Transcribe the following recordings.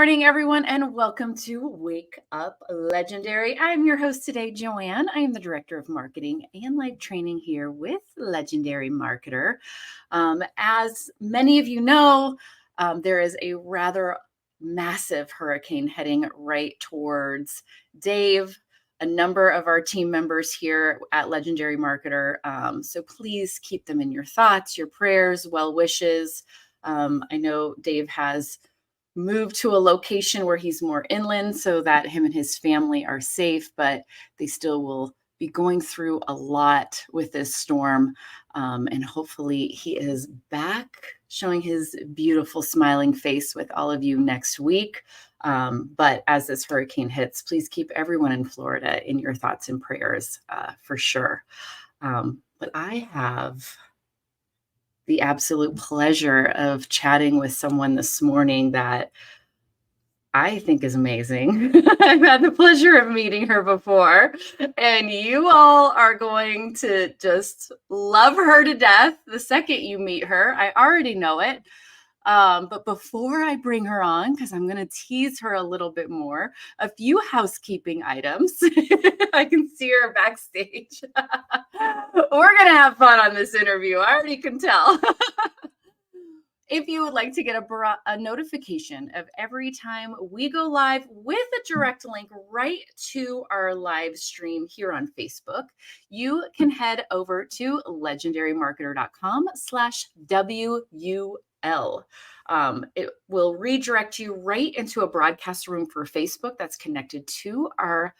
morning, everyone, and welcome to Wake Up Legendary. I'm your host today, Joanne. I am the Director of Marketing and Life Training here with Legendary Marketer. As many of you know, there is a rather massive hurricane heading right towards Dave, a number of our team members here at Legendary Marketer. So please keep them in your thoughts, your prayers, well wishes. I know Dave has moved to a location where he's more inland so that him and his family are safe, but they still will be going through a lot with this storm. And hopefully he is back showing his beautiful smiling face with all of you next week. But as this hurricane hits, please keep everyone in Florida in your thoughts and prayers for sure. But I have the absolute pleasure of chatting with someone this morning that I think is amazing. I've had the pleasure of meeting her before, and you all are going to just love her to death the second you meet her. I already know it. But before I bring her on, because I'm going to tease her a little bit more, a few housekeeping items. I can see her backstage. We're going to have fun on this interview. I already can tell. If you would like to get a notification of every time we go live with a direct link right to our live stream here on Facebook, you can head over to legendarymarketer.com/WUL. It will redirect you right into a broadcast room for Facebook that's connected to our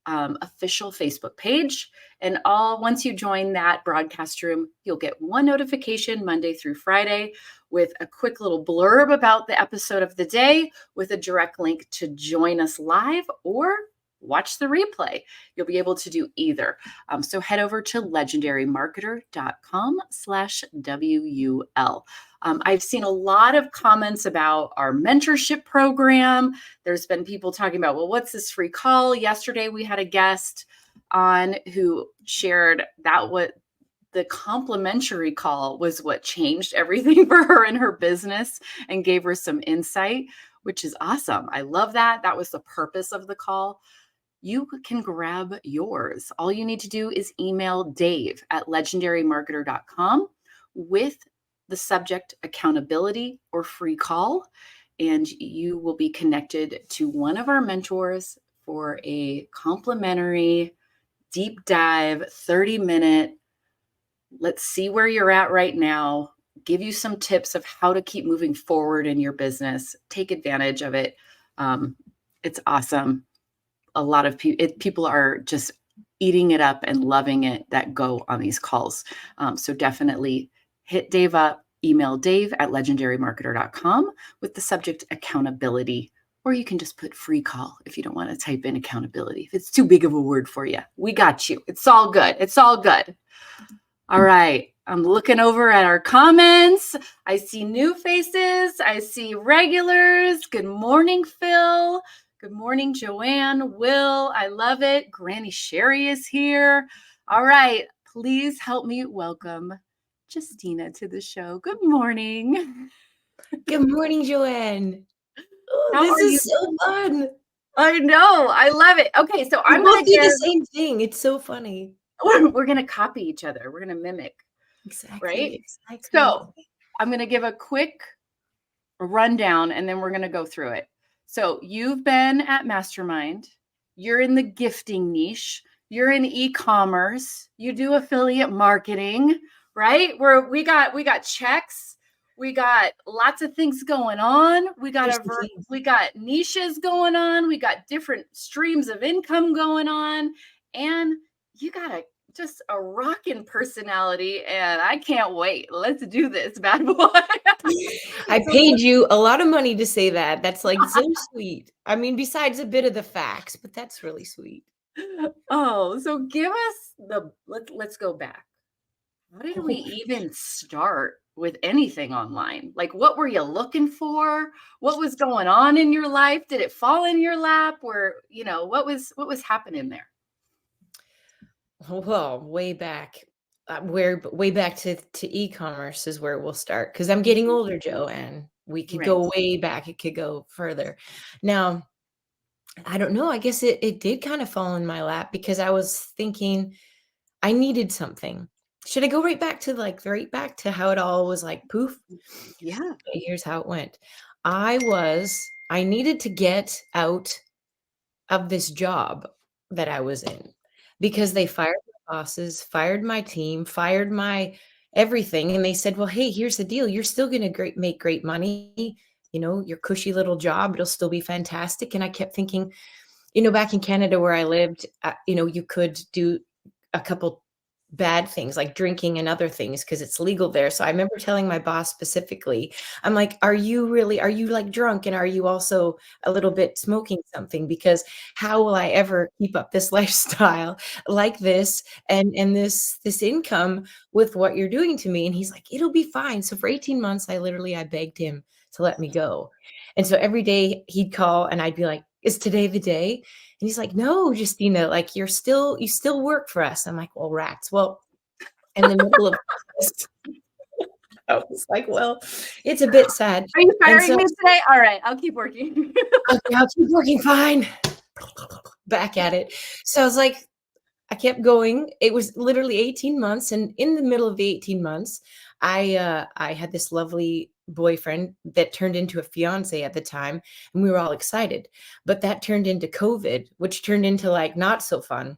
official Facebook page. And once you join that broadcast room, you'll get one notification Monday through Friday with a quick little blurb about the episode of the day with a direct link to join us live or watch the replay. You'll be able to do either. So head over to legendarymarketer.com/WUL. I've seen a lot of comments about our mentorship program. There's been people talking about, well, what's this free call? Yesterday, we had a guest on who shared that what the complimentary call was what changed everything for her in her business and gave her some insight, which is awesome. I love that. That was the purpose of the call. You can grab yours. All you need to do is email Dave at legendarymarketer.com with the subject accountability or free call, and you will be connected to one of our mentors for a complimentary deep dive 30-minute. Let's see where you're at right now, give you some tips of how to keep moving forward in your business. Take advantage of it. It's awesome. A lot of people are just eating it up and loving it that go on these calls. So definitely hit Dave up, email Dave at legendarymarketer.com with the subject accountability, or you can just put free call if you don't want to type in accountability. If it's too big of a word for you, we got you. It's all good. It's all good. All right. I'm looking over at our comments. I see new faces. I see regulars. Good morning, Phil. Good morning, Joanne, Will. I love it. Granny Sherry is here. All right. Please help me welcome Justina to the show. Good morning. Good morning, Joanne. How This are you? is so fun. I know. I love it. Okay, so I'm going to do the same thing. It's so funny. We're going to copy each other. We're going to mimic. Exactly. Right? So I'm going to give a quick rundown and then we're going to go through it. So you've been at Mastermind. You're in the gifting niche. You're in e-commerce. You do affiliate marketing, right? Where we got checks. We got lots of things going on. We got niches going on. We got different streams of income going on. And you got just a rockin' personality, and I can't wait. Let's do this, bad boy. I paid you a lot of money to say that. That's like so sweet. I mean, besides a bit of the facts, but that's really sweet. Oh, so give us let's go back. How did we even start with anything online? Like, what were you looking for? What was going on in your life? Did it fall in your lap? Or, what was happening there? Well, way back to e-commerce is where we'll start, because I'm getting older, Joanne. We could Right. go way back. It could go further. Now, I don't know. I guess it did kind of fall in my lap because I was thinking I needed something. Should I go right back to how it all was like poof? Yeah. Okay, here's how it went. I needed to get out of this job that I was in because they Mhm. fired my bosses, fired my team, fired my everything. And they said, well, hey, here's the deal. You're still going to make great money. Your cushy little job, it'll still be fantastic. And I kept thinking, back in Canada where I lived, you could do a couple bad things like drinking and other things because it's legal there. So I remember telling my boss specifically, I'm like, are you like drunk? And are you also a little bit smoking something? Because how will I ever keep up this lifestyle like this and this income with what you're doing to me? And he's like, it'll be fine. So for 18 months, I begged him to let me go. And so every day he'd call and I'd be like, is today the day? And he's like, no, Justina, like you still work for us. I'm like, well, rats. Well, in the middle of this, I was like, well, it's a bit sad. Are you And firing so, me today? All right, I'll keep working. okay, I'll keep working fine. Back at it. So I was like, I kept going. It was literally 18 months. And in the middle of the 18 months, I had this lovely boyfriend that turned into a fiance at the time, and we were all excited. But that turned into COVID, which turned into like not so fun.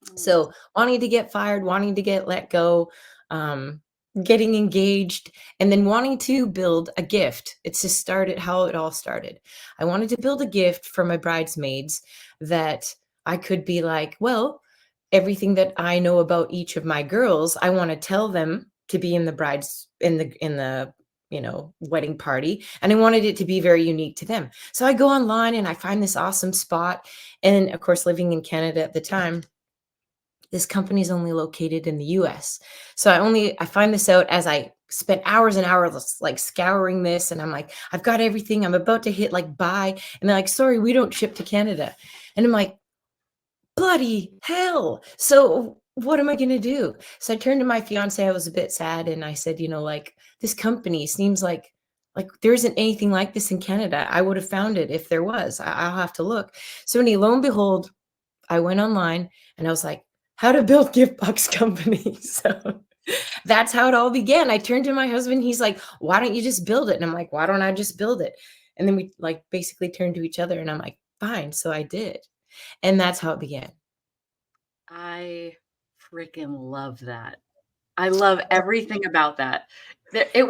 Mm. So wanting to get fired, wanting to get let go, um, getting engaged, and then wanting to build a gift. It's just started how it all started. I wanted to build a gift for my bridesmaids that I could be like, well, everything that I know about each of my girls, I want to tell them to be in the wedding party. And I wanted it to be very unique to them. So I go online and I find this awesome spot. And of course, living in Canada at the time, this company is only located in the US. So I find this out as I spent hours and hours like scouring this and I'm like, I've got everything. I'm about to hit like buy. And they're like, sorry, we don't ship to Canada. And I'm like, bloody hell. So what am I going to do? So I turned to my fiance. I was a bit sad and I said, like this company seems like there isn't anything like this in Canada. I would have found it if there was. I'll have to look. So lo and behold, I went online and I was like, how to build gift box companies. So that's how it all began. I turned to my husband. He's like, why don't you just build it? And I'm like, why don't I just build it? And then we like basically turned to each other and I'm like, fine. So I did. And that's how it began. I freaking love that. I love everything about that. It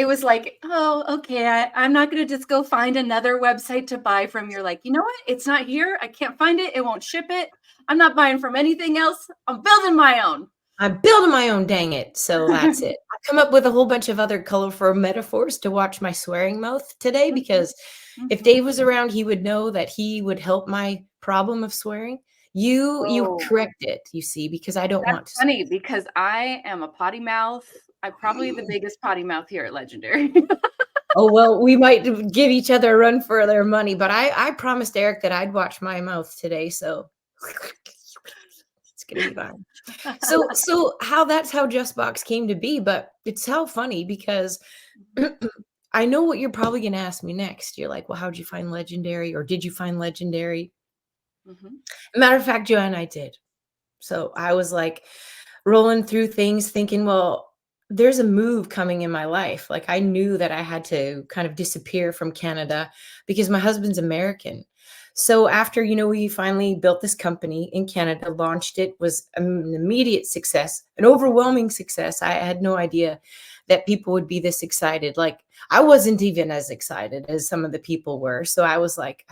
was like, oh, okay, I'm not gonna just go find another website to buy from. You're like, you know what? It's not here. I can't find it. It won't ship it. I'm not buying from anything else. I'm building my own. I'm building my own, dang it. So that's it. I come up with a whole bunch of other colorful metaphors to watch my swearing mouth today Mhm, because if mhm. Dave was around, he would know that he would help my problem of swearing. You Oh, correct it, you see, because I don't that's want to. funny because I am a potty mouth. I'm probably the biggest potty mouth here at Legendary. Oh, well, we might give each other a run for their money, but I promised Eric that I'd watch my mouth today, so it's gonna be fine. So that's how JustBox came to be, but it's so funny because I know what you're probably gonna ask me next. You're like, well, how'd you find Legendary, or did you find Legendary? Mhm. Matter of fact, Joanne, I did. So I was like rolling through things thinking, well, there's a move coming in my life. Like I knew that I had to kind of disappear from Canada because my husband's American. So after, we finally built this company in Canada, launched it, was an immediate success, an overwhelming success. I had no idea that people would be this excited. Like I wasn't even as excited as some of the people were. So I was like,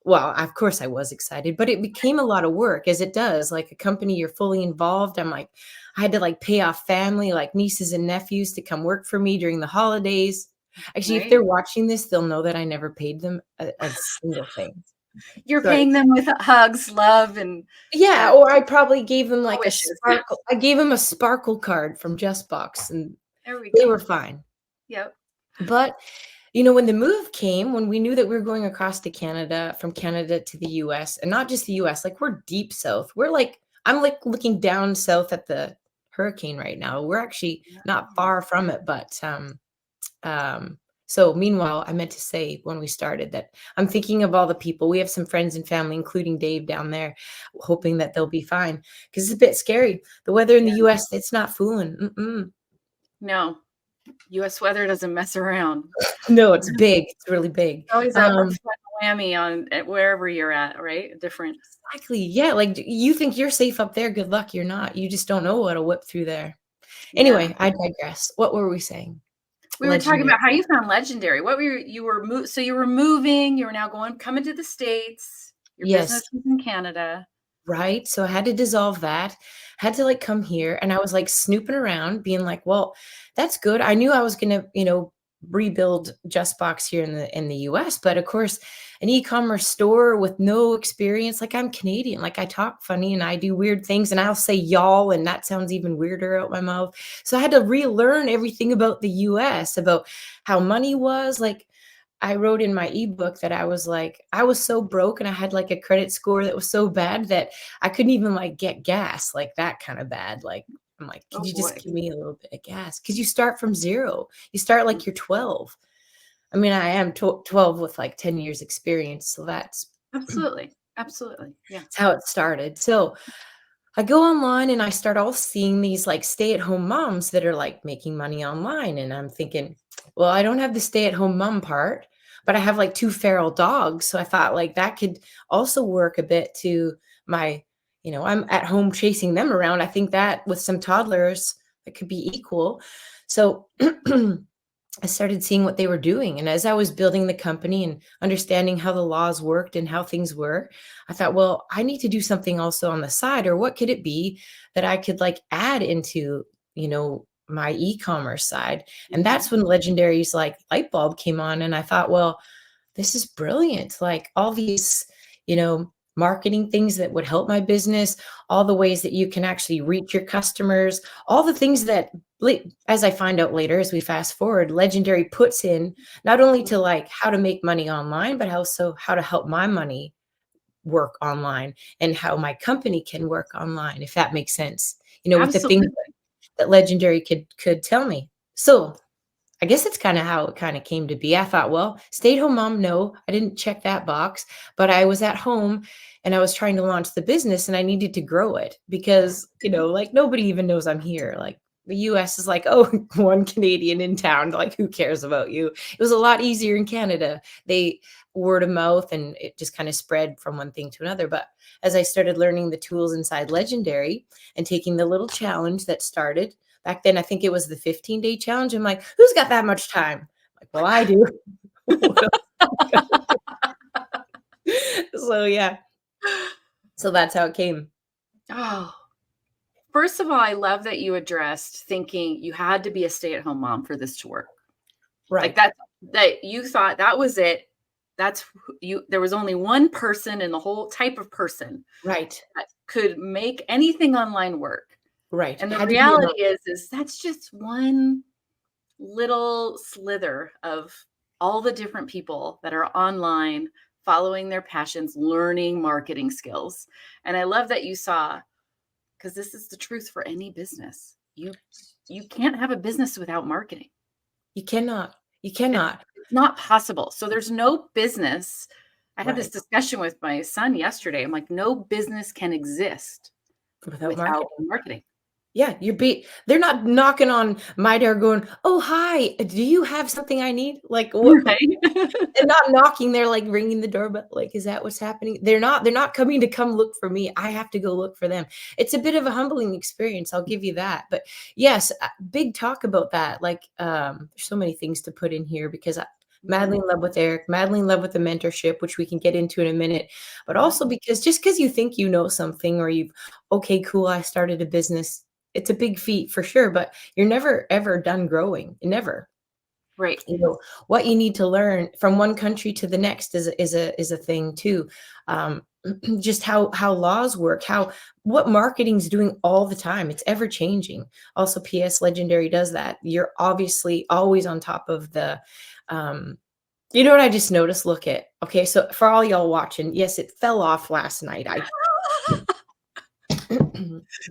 well, of course I was excited, but it became a lot of work as it does. Like a company, you're fully involved. I had to like pay off family, like nieces and nephews to come work for me during the holidays. Actually, if Right? they're watching this, they'll know that I never paid them a single thing. You're So paying them with hugs, love, and yeah, or I probably gave them like a wishes. sparkle. I gave them a sparkle card from JustBox and There we they go. were fine. Yep. But when the move came, when we knew that we were going across to Canada, from Canada to the US, and not just the US, like we're deep south. I'm like looking down south at the hurricane right now. We're actually not Yeah. far from it, but um So meanwhile, I meant to say when we started that I'm thinking of all the people. We have some friends and family, including Dave down there, hoping that they'll be fine because it's a bit scary. The weather in the Yeah. US, it's not fooling. No, U.S. weather doesn't mess around. No, it's big. It's really big. Always a fun whammy on wherever you're at, right? Different. Exactly. Yeah. Like you think you're safe up there. Good luck. You're not. You just don't know what'll whip through there. Yeah. Anyway, I digress. What were we saying? We were talking Legendary. about how you found legendary. What were you were so you were moving, you were now coming to the States. Your business Yes. was in Canada. Right. So I had to dissolve that, had to like come here. And I was like snooping around, being like, well, that's good. I knew I was gonna, rebuild JustBox here in the US. But of course, an e-commerce store with no experience, like I'm Canadian, like I talk funny and I do weird things and I'll say y'all, and that sounds even weirder out my mouth. So I had to relearn everything about the US, about how money was. Like I wrote in my ebook that I was so broke and I had like a credit score that was so bad that I couldn't even like get gas, like that kind of bad. Like, I'm like, Oh could you just boy. give me a little bit of gas? Because you start from zero. You start like you're 12. I mean, I am 12 with like 10 years experience. So that's Absolutely. Absolutely. Yeah. that's how it started. So I go online and I start all seeing these like stay-at-home moms that are like making money online. And I'm thinking, well, I don't have the stay-at-home mom part, but I have like 2 feral dogs. So I thought like that could also work a bit to my, I'm at home chasing them around. I think that with some toddlers, it could be equal. So I started seeing what they were doing. And as I was building the company and understanding how the laws worked and how things were, I thought, well, I need to do something also on the side, or what could it be that I could like add into, my e-commerce side? And that's when Legendary's like light bulb came on. And I thought, well, this is brilliant. Like all these, marketing things that would help my business, all the ways that you can actually reach your customers, all the things that, as I find out later, as we fast forward, Legendary puts in not only to like how to make money online, but also how to help my money work online and how my company can work online, if that makes sense, with the things Absolutely. that Legendary could tell me. So I guess it's kind of how it kind of came to be. I thought, well, stay-at-home mom, no, I didn't check that box, but I was at home and I was trying to launch the business and I needed to grow it because, like nobody even knows I'm here. Like the US is like, oh, one Canadian in town, like who cares about you? It was a lot easier in Canada. They word of mouth and it just kind of spread from one thing to another. But as I started learning the tools inside Legendary and taking the little challenge that started, back then, I think it was the 15-day challenge. I'm like, who's got that much time? Like, well, I do. So, yeah. So that's how it came. Oh, first of all, I love that you addressed thinking you had to be a stay-at-home mom for this to work. Right. Like that you thought that was it. That's you. There was only one person in the whole type of person Right. that could make anything online work. Right. And the Had to be a mom. reality is that's just one little slither of all the different people that are online following their passions, learning marketing skills. And I love that you saw, because this is the truth for any business. You can't have a business without marketing. You cannot. You It's, cannot. it's not possible. So there's no business. I had this Right. discussion with my son yesterday. I'm like, no business can exist Without without marketing. marketing. Yeah, they're not knocking on my door going, "Oh, hi, do you have something I need?" Like, what? Right? They're not knocking, they're, like, ringing the doorbell, like, "Is that what's happening?" They're not coming to come look for me, I have to go look for them. It's a bit of a humbling experience, I'll give you that, but, yes, big talk about that, like, there's so many things to put in here because I madly in love with Eric, madly in love with the mentorship, which we can get into in a minute, but also because just because you think you know something or "Okay, cool, I started a business," it's a big feat for sure, but you're never ever done growing, never. Right. What you need to learn from one country to the next is a thing too. Um, just how laws work, what marketing's doing all the time. It's ever changing. Also, PS Legendary does that. You're obviously always on top of the. You know what I just noticed? Look at okay. So for all y'all watching, yes, it fell off last night.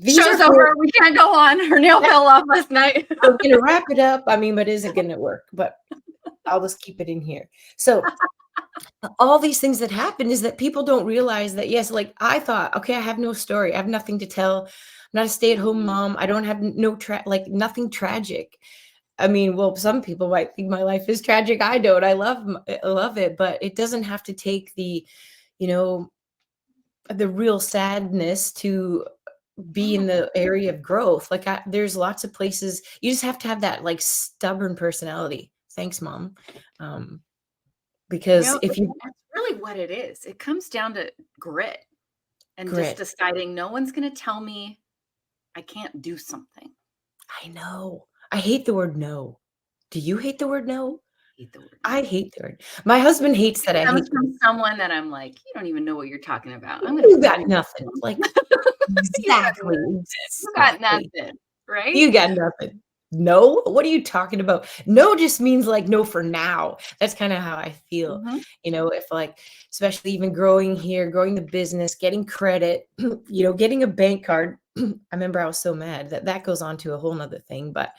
These Show's are for over. We can't go on. Her nail fell off last night. we're gonna wrap it up. I mean, but is it gonna work? But I'll just keep it in here. So all these things that happen is that people don't realize that, yes, like I thought, okay, I have no story. I have nothing to tell. I'm not a stay-at-home Mhm. mom. I don't have no like nothing tragic. I mean, well, some people might think my life is tragic. I don't. I love it, but it doesn't have to take the, you know, the real sadness to be in Mhm. the area of growth. Like there's lots of places you just have to have that like stubborn personality. Thanks, mom. Um, because if you That's really what it is. It comes down to grit and just grit, deciding no one's gonna tell me I can't do something. I know. I hate the word no. Do you hate the word no? I hate the word I no. hate the word. My husband hates It that I comes hate the from someone that I'm like, "You don't even know what you're talking about. I'm gonna you prove got you nothing. wrong." Like You got no exactly, you got exactly. nothing, right? You got nothing. No? What are you talking about? No just means like no for now. That's kind of how I feel. Mhm. If like, especially even growing here, growing the business, getting credit, getting a bank card. I remember I was so mad that that goes on to a whole nother thing. But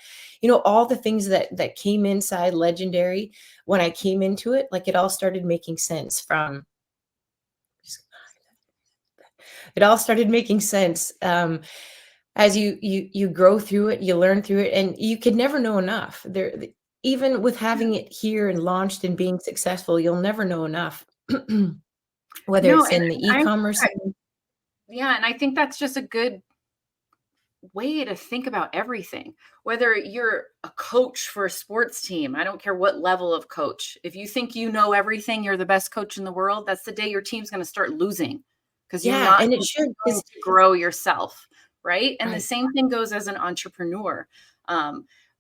all the things that came inside Legendary when I came into it, like it all started making sense from it all started making sense. As you grow through it, you learn through it, and you could never know enough. Even with having it here and launched and being successful, you'll never know enough. Whether No, it's and in the I e-commerce, yeah, and I think that's just a good way to think about everything. Whether you're a coach for a sports team, I don't care what level of coach. If you think you know everything, you're the best coach in the world, that's the day your team's going to start losing because you're yeah, not and it should going because to grow yourself, right? And the right, same thing goes as an entrepreneur. I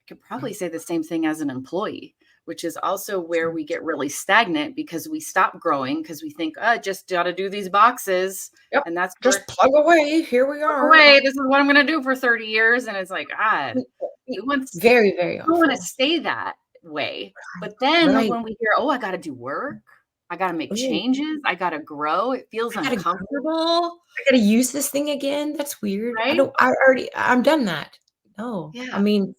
could probably say the same thing as an employee, which is also where we get really stagnant because we stop growing because we think, oh, just got to do these boxes. yep, And that's where just plug away. Here we are. away. This is what I'm gonna do for 30 years. And it's like, God, who wants Very, very we don't wanna awful. stay that way. But then Right. when we hear, "Oh, I gotta do work, I gotta make Oh, changes, I gotta grow," it feels I gotta grow. uncomfortable, I gotta use this thing again. That's weird. right? I'm done that. No, I Yeah. mean,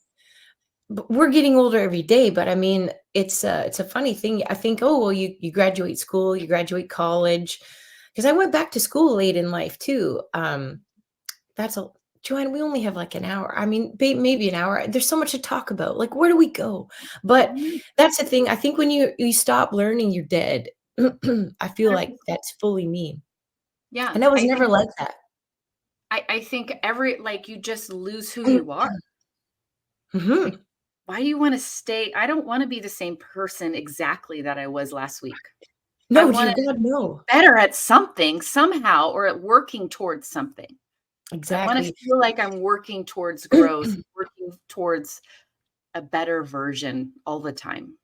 we're getting older every day, but I mean, it's a funny thing. I think, oh well, you graduate school, you graduate college, because I went back to school late in life too. That's a Joanne. We only have like an hour. I mean, maybe an hour. There's so much to talk about. Like, where do we go? But Mhm. that's the thing. I think when you stop learning, you're dead. I feel like 100%. that's fully me, Yeah. and I was never like that. I think every like, you just lose who you are. Like, Mhm. why do you wanna stay I don't wanna be the same person exactly that I was last week. I No, dear wanna God, be no. better at something, somehow, or at working towards something. I wanna Exactly. feel like I'm working towards growth, working towards a better version all the time.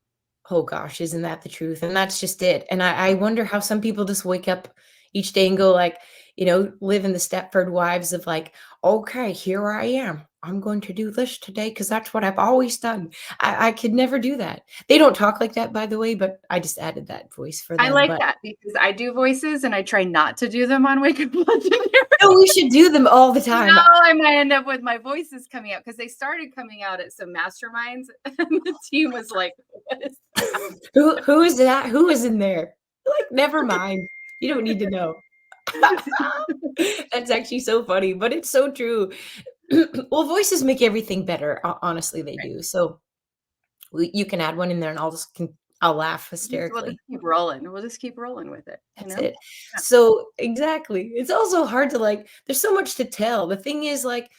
Oh gosh, isn't that the truth? And that's just it. And I wonder how some people just wake up each day and go like, live in the Stepford Wives of like, okay, here I am. I'm going to do this today because that's what I've always done. I could never do that. They don't talk like that, by the way, but I just added that voice for I them. like But that because I do voices and I try not to do them on Wake Up Legendary. no, we should do them all the time. Now I might end up with my voices coming out because they started coming out at some masterminds and the team was like, "What is that?" Who is that? Who is in there? Like, never mind. You don't need to know. That's actually so funny, but it's so true. Well, voices make everything better. Honestly, they Right. do. So you can add one in there, and I'll laugh We'll just hysterically. keep rolling. We'll just keep rolling with it, you That's know? it. Yeah. So exactly, it's also hard to like. There's so much to tell. The thing is, like,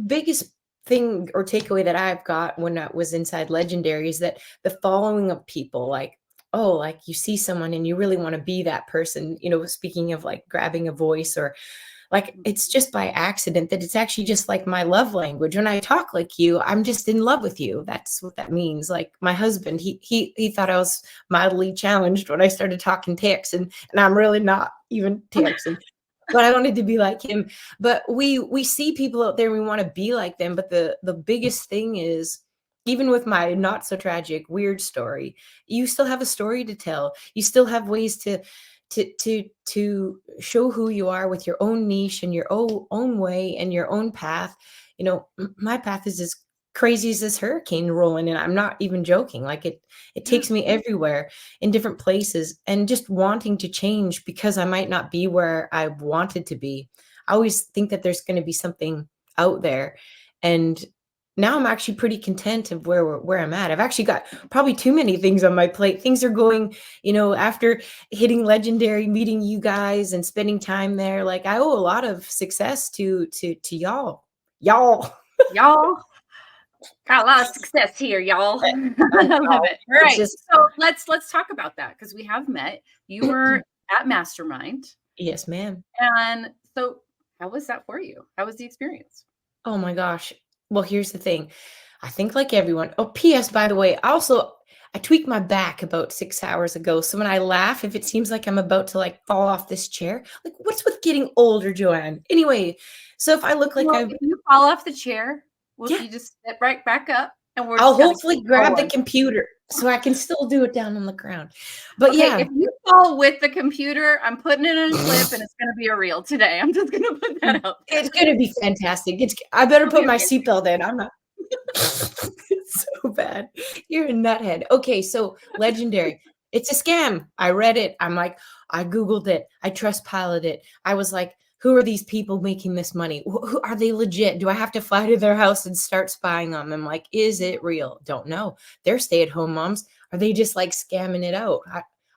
biggest thing or takeaway that I've got when I was inside Legendary is that the following of people, like, oh, like you see someone and you really want to be that person. Speaking of like grabbing a voice or like it's Mhm. just by accident that it's actually just like my love language. When I talk like you, I'm just in love with you. That's what that means. Like my husband, he thought I was mildly challenged when I started talking text, and I'm really not even texting. But I wanted to be like him. But we see people out there and we want to be like them. But the biggest thing is, even with my not so tragic weird story, you still have a story to tell. You still have ways to show who you are with your own niche and your own way and your own path. My path is as crazy as this hurricane rolling, and I'm not even joking. Like it Yeah. takes me everywhere in different places, and just wanting to change because I might not be where I wanted to be. I always think that there's going to be something out there, and now I'm actually pretty content of where I'm at. I've actually got probably too many things on my plate. Things are going, after hitting Legendary, meeting you guys and spending time there. Like I owe a lot of success to y'all. Y'all. Y'all got a lot of success here, y'all. I love it. All It's right. just So let's talk about that because we have met. You were at Mastermind. yes, ma'am. And so how was that for you? How was the experience? Oh my gosh. Well, here's the thing. I think like everyone. Oh, P.S. by the way, I tweaked my back about 6 hours ago. So when I laugh, if it seems like I'm about to like fall off this chair, like what's with getting older, Joanne? Anyway, so if I look like Well, I've if you fall off the chair, well, yeah, you just step right back up and we're I'll just gonna hopefully keep grab the going. computer so I can still do it down on the ground. But Okay, yeah, if you fall with the computer, I'm putting it in a clip and it's gonna be a reel today. I'm just gonna put that out there. it's gonna be fantastic. I better It'll be put my amazing. seatbelt in. I'm not it's so bad. You're a nuthead. Okay, so Legendary. It's a scam. I read it. I'm like, I Googled it. I trust pilot it. I was like, who are these people making this money? Who are they legit? Do I have to fly to their house and start spying on them? Like, is it real? Don't know. They're stay-at-home moms. Are they just like scamming it out?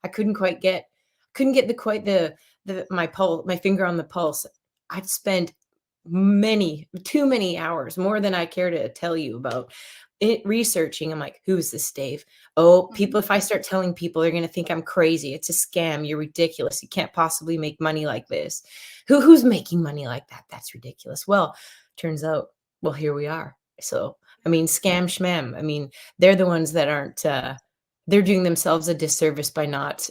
I couldn't get my finger on the pulse. I'd spent too many hours, more than I care to tell you about it researching. I'm like, who's this Dave? Oh, Mhm. people, if I start telling people, they're going to think I'm crazy. It's a scam. You're ridiculous. You can't possibly make money like this. Who's making money like that? That's ridiculous. Well, turns out, well, here we are. So, I mean, scam schmam. I mean, they're the ones that aren't, they're doing themselves a disservice by not,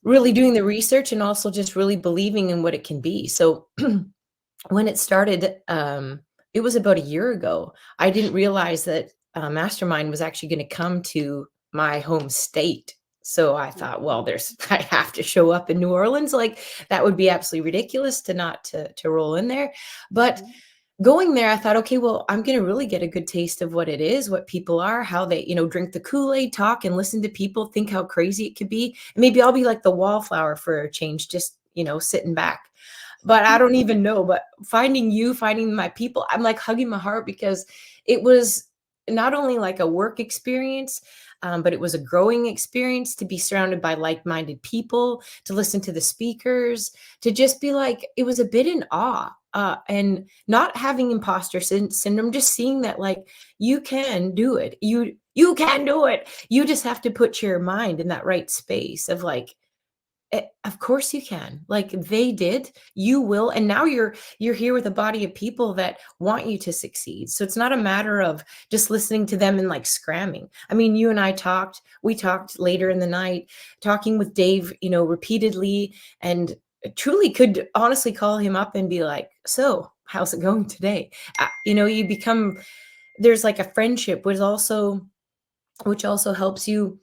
really doing the research and also just really believing in what it can be. So, when it started, it was about a year ago. I didn't realize that Mastermind was actually going to come to my home state. So I thought, well, I have to show up in New Orleans. Like that would be absolutely ridiculous to not to roll in there. But Mhm. going there, I thought, okay, well, I'm going to really get a good taste of what it is, what people are, how they, drink the Kool-Aid, talk and listen to people, think how crazy it could be. And maybe I'll be like the wallflower for a change, just, sitting back. But I don't even know. But finding my people, I'm like hugging my heart because it was not only like a work experience, but it was a growing experience to be surrounded by like-minded people, to listen to the speakers, to just be like, it was a bit in awe. And not having imposter syndrome, just seeing that like you can do it. You can do it. You just have to put your mind in that right space of like, of course you can. Like they did, you will. And now you're here with a body of people that want you to succeed. So it's not a matter of just listening to them and like scramming. I mean, you and we talked later in the night, talking with Dave, repeatedly, and truly could honestly call him up and be like, so how's it going today? You become, there's like a friendship, which also helps you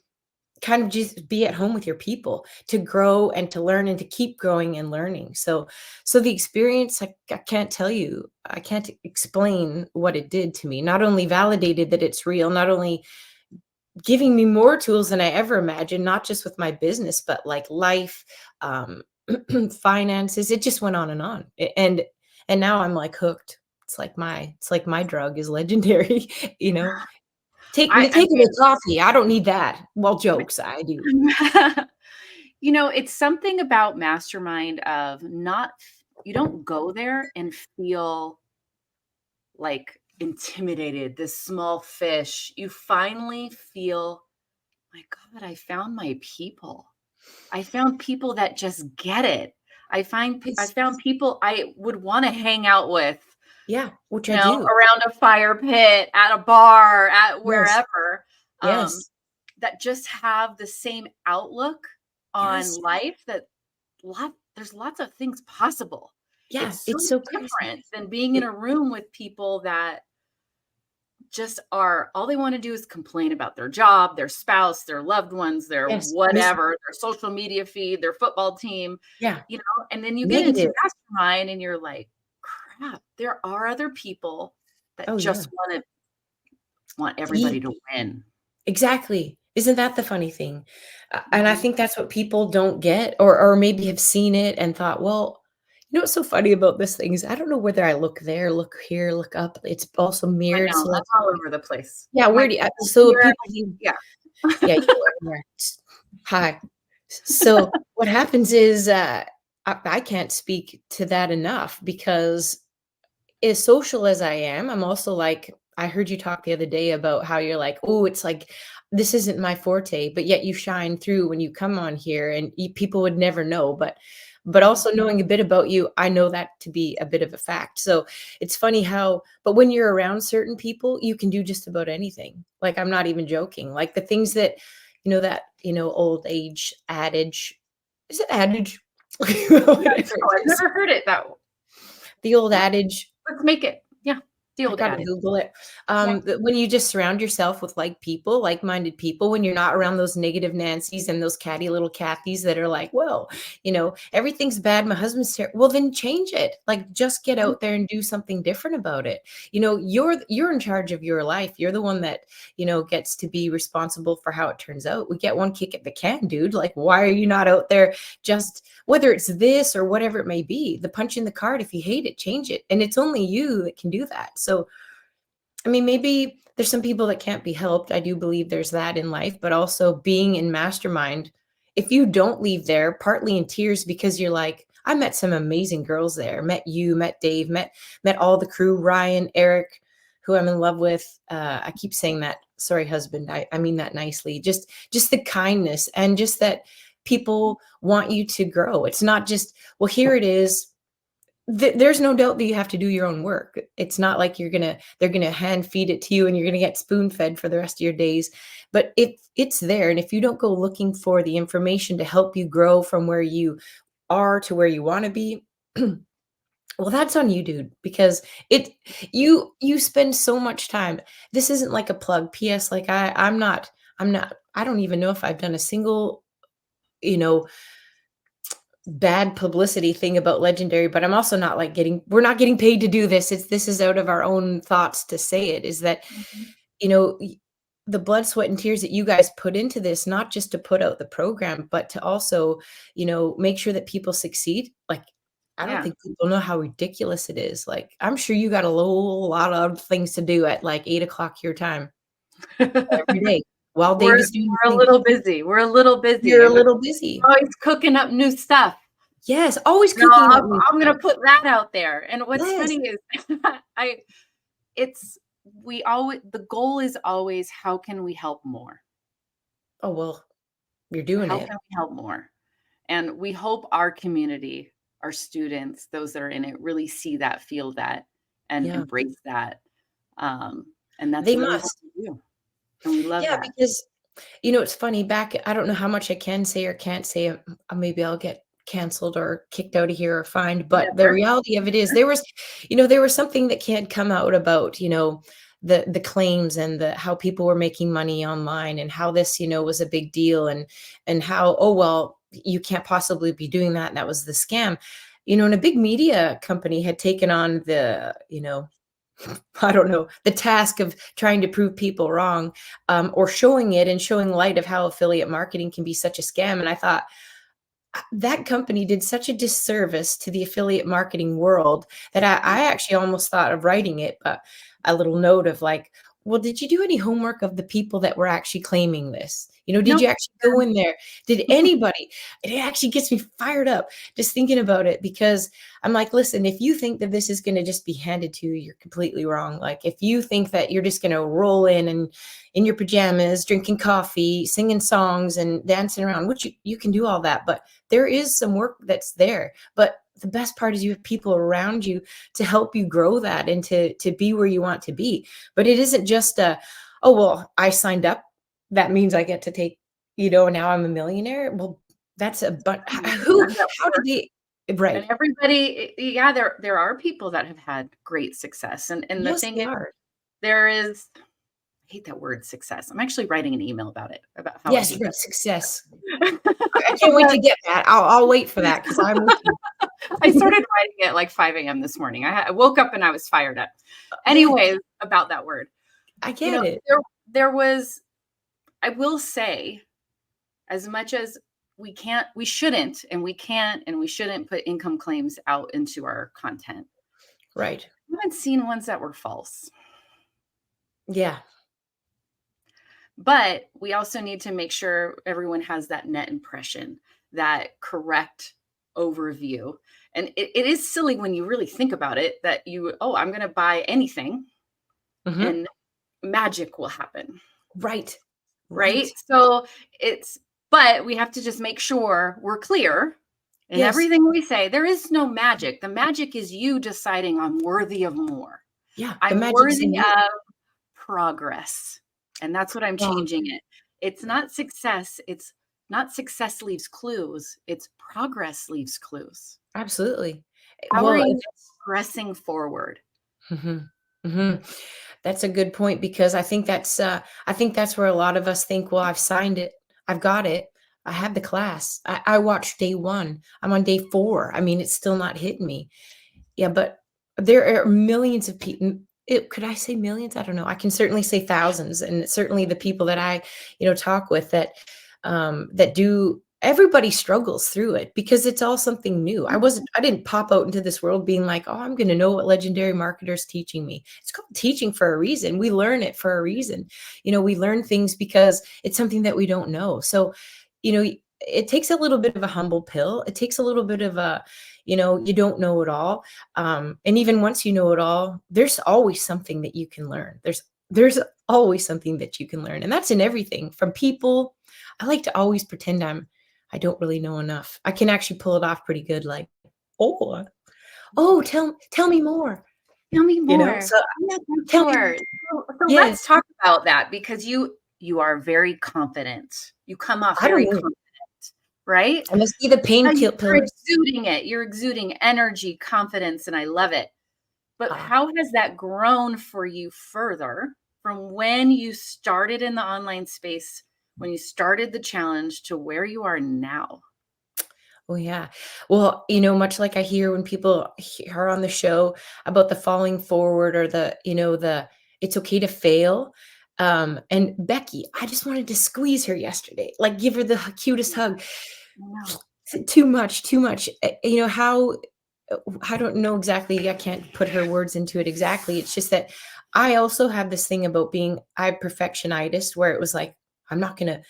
kind of just be at home with your people to grow and to learn and to keep growing and learning. So the experience, I can't tell you, I can't explain what it did to me. Not only validated that it's real, not only giving me more tools than I ever imagined, not just with my business, but like life, finances. It just went on and on. And now I'm like hooked. It's like my drug is Legendary, you know. Take I, me I take away coffee. I don't need that. Well, jokes, I do. mean, it's something about Mastermind of not, you don't go there and feel like intimidated, this small fish. You finally feel, my God, I found my people. I found people that just get it. I It's found people I would want to hang out with, yeah, which I do. around a fire pit, at a bar, at Yes, wherever, um, yes, that just have the same outlook on yes, life, that there's lots of things possible. yeah, It's so it's so crazy. different than being in It a room with people that just are, all they want to do is complain about their job, their spouse, their loved ones, their yes, whatever, their social media feed, their football team, yeah, and then you get into negative. Mastermind and you're like, crap, there are other people that Oh, yeah. just want to want everybody to win. Exactly. Isn't that the funny thing? And I think that's what people don't get, or maybe have seen it and thought, well, you know what's so funny about this thing is I don't know whether I look there, look here, look up. It's also I mirrored. know, So I'm that's all over the place. yeah. My Where do you, so here, people think, yeah. yeah, you go everywhere. Hi. So what happens is I can't speak to that enough because as social as I am, I'm also like, I heard you talk the other day about how you're like, oh, it's like, this isn't my forte, but yet you shine through when you come on here and people would never know. But also knowing a bit about you, I know that to be a bit of a fact. So it's funny how, but when you're around certain people, you can do just about anything. Like, I'm not even joking. Like the things that, that, old age adage, is it adage? Whatever Oh, it I've is. never heard it that. The old adage. Let's make it. Yeah, the I old gotta adage. Google it. Yeah. That when you just surround yourself with like-minded people, when you're not around those negative Nancys and those catty little Kathys that are like, well, everything's bad. My husband's terrible. Well, then change it. Like, just get out there and do something different about it. You're in charge of your life. You're the one that, gets to be responsible for how it turns out. We get one kick at the can, dude. Like, why are you not out there just, whether it's this or whatever it may be, the punch in the card, if you hate it, change it. And it's only you that can do that. So, I mean, maybe there's some people that can't be helped. I do believe there's that in life, but also being in Mastermind, if you don't leave there, partly in tears because you're like, I met some amazing girls there, met you, met Dave, met all the crew, Ryan, Eric, who I'm in love with. I keep saying that. Sorry, husband. I mean that nicely. Just the kindness and just that people want you to grow. It's not just, well, here it is. There's no doubt that you have to do your own work. It's not like they're gonna hand feed it to you and you're gonna get spoon fed for the rest of your days. But if it's there, and if you don't go looking for the information to help you grow from where you are to where you want to be, well, that's on you, dude, because you spend so much time. This isn't like a plug. PS, like I don't even know if I've done a single, you know, bad publicity thing about Legendary, but I'm also not like we're not getting paid to do this. This is out of our own thoughts to say it, is that, the blood, sweat, and tears that you guys put into this, not just to put out the program, but to also, make sure that people succeed. Like, I don't Yeah. think people know how ridiculous it is. Like, I'm sure you got a lot of things to do at like 8 o'clock your time every day while We're Dave is doing a the thing. little busy. We're a little busy. You're a little busy. Always cooking up new stuff. Yes, always No, cooking up new I'm gonna stuff. put that out there. And what's Yes. funny is the goal is always, how can we help more? Oh, well, you're doing How it. can we help more? And we hope our community, our students, those that are in it, really see that, feel that, and Yeah. embrace that. And that's They really what must. we do. And we love Yeah, that. because, it's funny, I don't know how much I can say or can't say. Maybe I'll get canceled or kicked out of here or fined. But the Never. reality of it is there was something that can't come out about, the claims and how people were making money online and how this, was a big deal and how, oh, well, you can't possibly be doing that. And that was the scam. And a big media company had taken on I don't know, the task of trying to prove people wrong, or showing it and showing light of how affiliate marketing can be such a scam. And I thought, that company did such a disservice to the affiliate marketing world that I actually almost thought of writing it, but a little note of like, well, did you do any homework of the people that were actually claiming this? Did Nope. you actually go in there? Did anybody? It actually gets me fired up just thinking about it, because I'm like, listen, if you think that this is going to just be handed to you, you're completely wrong. Like, if you think that you're just going to roll in your pajamas, drinking coffee, singing songs and dancing around, which you can do all that, but there is some work that's there. But the best part is you have people around you to help you grow that and to be where you want to be. But it isn't just oh, well, I signed up, that means I get to take, now I'm a millionaire. Well, that's but how did they, right? And everybody, yeah, there are people that have had great success. And the Yes, thing they is, are. there is, I hate that word, success. I'm actually writing an email about it, about how I Yes, hate right, that. success. I can't wait to get that. I'll wait for that because I'm with you. I started writing it like 5 a.m. this morning. I woke up and I was fired up. Yeah. Anyways, about that word. I get it. There was, I will say, as much as we shouldn't put income claims out into our content. Right. I haven't seen ones that were false. Yeah. But we also need to make sure everyone has that net impression, that correct overview. And it is silly when you really think about it that I'm going to buy anything and magic will happen. Right. Right. So but we have to just make sure we're clear in everything we say. There is no magic. The magic is you deciding I'm worthy of more. Yeah. I'm worthy of progress. And that's what I'm changing it. It's not success. It's not success leaves clues. It's progress leaves clues. Absolutely. How are you progressing forward? That's a good point, because I think that's where a lot of us think, well, I've signed it. I've got it. I have the class. I watched day 1. I'm on day 4. I mean, it's still not hitting me. Yeah, but there are millions of people. Could I say millions? I don't know. I can certainly say thousands, and certainly the people that I, talk with that do. Everybody struggles through it because it's all something new. I didn't pop out into this world being like, oh, I'm going to know what legendary marketers teaching me. It's called teaching for a reason. We learn it for a reason. We learn things because it's something that we don't know. So, it takes a little bit of a humble pill. It takes a little bit of a, you don't know it all. And even once you know it all, there's always something that you can learn. There's always something that you can learn. And that's in everything from people. I like to always pretend I don't really know enough. I can actually pull it off pretty good. Like, tell me more. Tell me more. So tell me. So let's talk about that, because you are very confident. You come off very confident, right? I must be the pain You're pillars. exuding it. You're exuding energy, confidence, and I love it. But how has that grown for you further from when you started in the online space, when you started the challenge, to where you are now? Oh, yeah. Well, much like I hear when people are on the show about the falling forward, or the it's okay to fail. And Becky, I just wanted to squeeze her yesterday, like give her the cutest hug. Too much. How, I don't know exactly. I can't put her words into it exactly. It's just that I also have this thing about being perfectionist, where it was like, I'm not gonna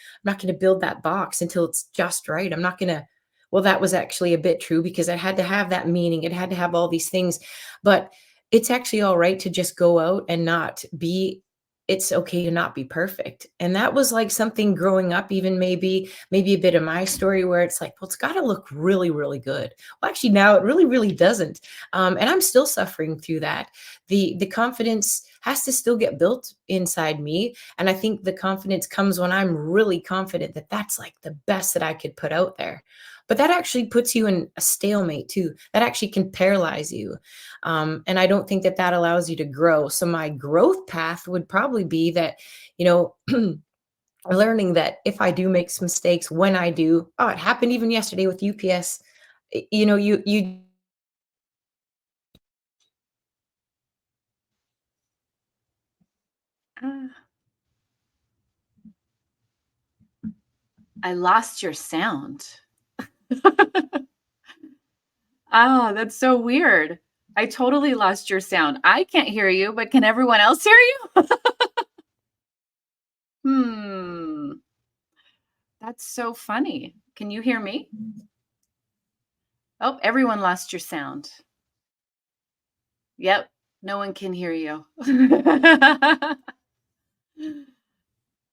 build that box until it's just right. I'm not gonna. Well, that was actually a bit true, because it had to have that meaning. It had to have all these things, but it's actually all right to just go out and not be. It's okay to not be perfect. And that was like something growing up, even maybe a bit of my story, where it's like, well, it's got to look really, really good. Well, actually now it really, really doesn't. And I'm still suffering through that. The confidence has to still get built inside me. And I think the confidence comes when I'm really confident that that's like the best that I could put out there. But that actually puts you in a stalemate too. That actually can paralyze you. And I don't think that allows you to grow. So my growth path would probably be that, learning that if I do make some mistakes, when I do, it happened even yesterday with UPS, you I lost your sound. Oh, that's so weird. I totally lost your sound. I can't hear you, but can everyone else hear you? That's so funny. Can you hear me? Oh, everyone lost your sound. Yep, no one can hear you.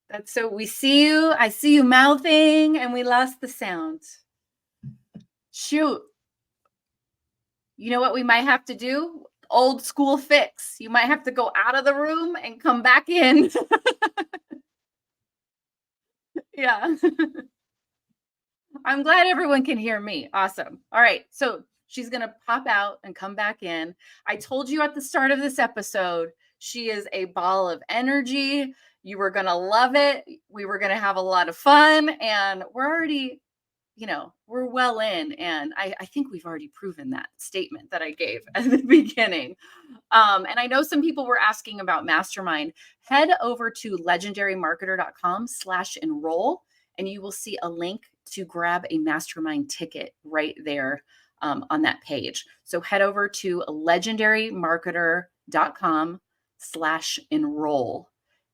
That's so, we see you, I see you mouthing, and we lost the sound. Shoot. You know what we might have to do? Old school fix. You might have to go out of the room and come back in. Yeah. I'm glad everyone can hear me. Awesome. All right. So she's going to pop out and come back in. I told you at the start of this episode, she is a ball of energy. You were going to love it. We were going to have a lot of fun. And we're already we're well in. And I think we've already proven that statement that I gave at the beginning. And I know some people were asking about Mastermind. Head over to legendarymarketer.com/enroll, and you will see a link to grab a Mastermind ticket right there on that page. So head over to legendarymarketer.com/enroll,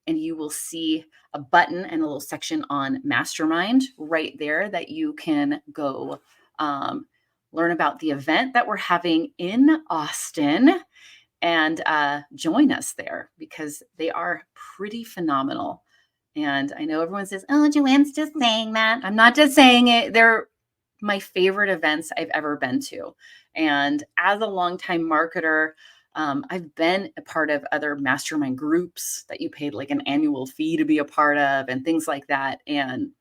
and you will see a button and a little section on Mastermind right there that you can go learn about the event that we're having in Austin, and join us there, because they are pretty phenomenal. And I know everyone says, oh, Joanne's just saying that. I'm not just saying it. They're my favorite events I've ever been to. And as a longtime marketer, I've been a part of other mastermind groups that you paid like an annual fee to be a part of and things like that. And